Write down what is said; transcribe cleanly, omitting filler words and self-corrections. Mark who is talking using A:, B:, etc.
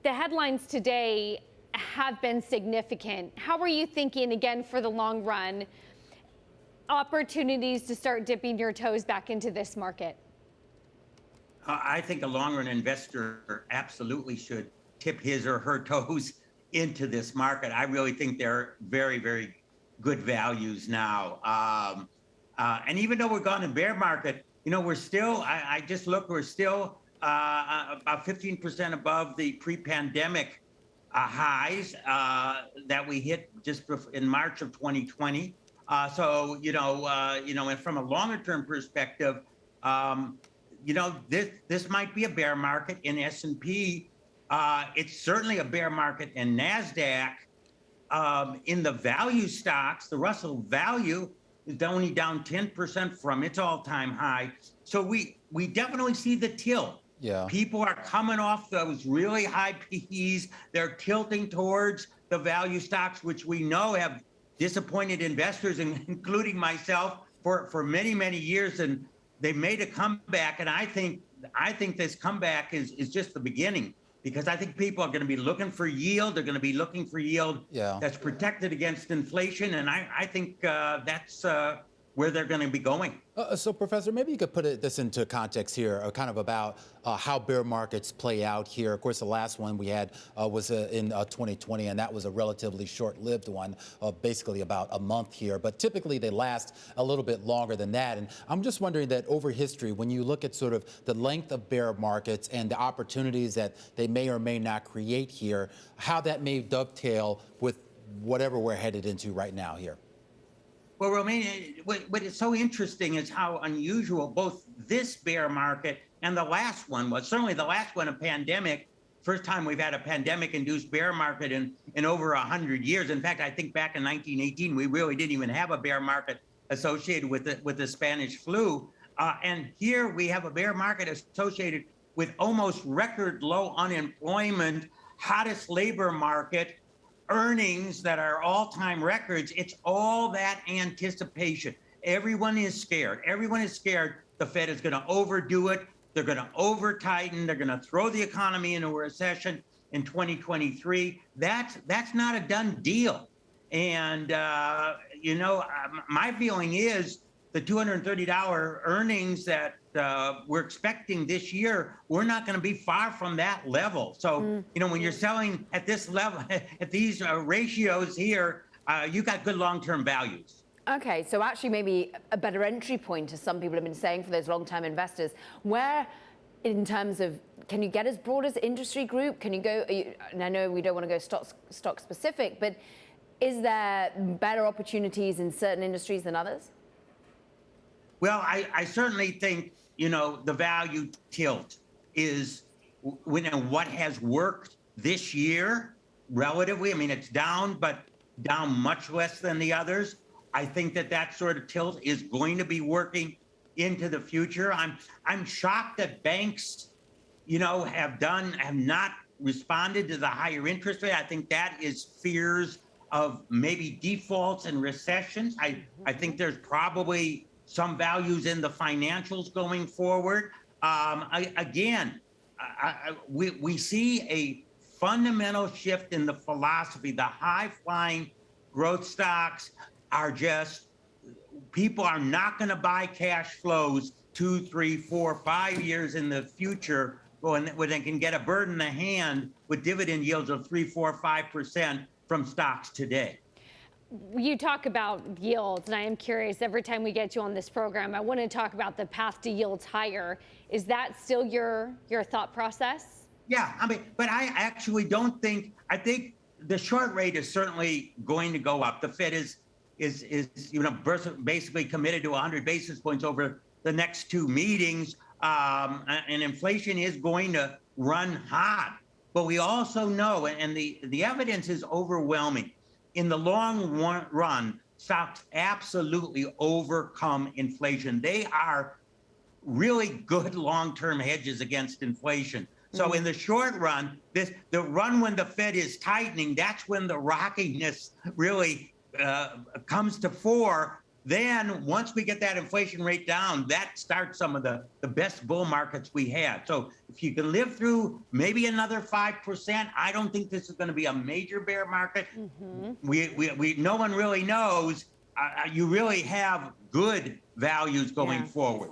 A: the headlines today have been significant. How are you thinking, again, for the long run, opportunities to start dipping your toes back into this market?
B: I think a long-run investor absolutely should tip his or her toes into this market. I really think they're very, very good values now. And even though we're gone in bear market, we're still, I just look, we're still about 15% above the pre-pandemic highs that we hit just in March of 2020. And from a longer-term perspective, this might be a bear market in S&P. It's certainly a bear market in NASDAQ. In the value stocks, the Russell value is only down 10% from its all-time high. So we definitely see the tilt.
C: Yeah.
B: People are coming off those really high PEs. They're tilting towards the value stocks, which we know have disappointed investors, including myself, for many, many years. And they made a comeback. And I think this comeback is just the beginning, because I think people are going to be looking for yield. They're going to be looking for yield that's protected against inflation. And I think that's where they're going to be going.
C: So, Professor, maybe you could put this into context here, kind of about how bear markets play out here. Of course, the last one we had was in 2020, and that was a relatively short-lived one, basically about a month here. But typically, they last a little bit longer than that. And I'm just wondering that over history, when you look at sort of the length of bear markets and the opportunities that they may or may not create here, how that may dovetail with whatever we're headed into right now here.
B: Well, Romaine, what is so interesting is how unusual both this bear market and the last one was. Certainly the last one, a pandemic, first time we've had a pandemic-induced bear market in over 100 years. In fact, I think back in 1918, we really didn't even have a bear market associated with the Spanish flu. And here we have a bear market associated with almost record low unemployment, hottest labor market, earnings that are all-time records. It's all that anticipation. Everyone is scared. Everyone is scared the Fed is going to overdo it. They're going to over-tighten. They're going to throw the economy into a recession in 2023. That's not a done deal. And, my feeling is the $230 earnings that we're expecting this year, we're not going to be far from that level. So, when you're selling at this level, at these ratios here, you got good long-term values.
D: Okay, so actually maybe a better entry point, as some people have been saying, for those long-term investors. Where, in terms of, can you get as broad as industry group? Can you go, and I know we don't want to go stock specific, but is there better opportunities in certain industries than others?
B: Well, I certainly think, the value tilt is what has worked this year relatively. I mean, it's down, but down much less than the others. I think that sort of tilt is going to be working into the future. I'm shocked that banks, have not responded to the higher interest rate. I think that is fears of maybe defaults and recessions. I think there's probably some values in the financials going forward. We see a fundamental shift in the philosophy. The high-flying growth stocks are people are not going to buy cash flows 2, 3, 4, 5 years in the future when they can get a bird in the hand with dividend yields of 3, 4, 5% from stocks today.
A: You talk about yields, and I am curious, every time we get you on this program, I want to talk about the path to yields higher. Is that still your thought process?
B: Yeah, but I actually don't think, I think the short rate is certainly going to go up. The Fed is basically committed to 100 basis points over the next 2 meetings, and inflation is going to run hot. But we also know, and the evidence is overwhelming, in the long run, stocks absolutely overcome inflation. They are really good long-term hedges against inflation. So in the short run, the run when the Fed is tightening, that's when the rockiness really comes to fore. then once we get that inflation rate down, that starts some of the best bull markets we had. So if you can live through maybe another 5%, I don't think this is going to be a major bear market. No one really knows. You really have good values going forward.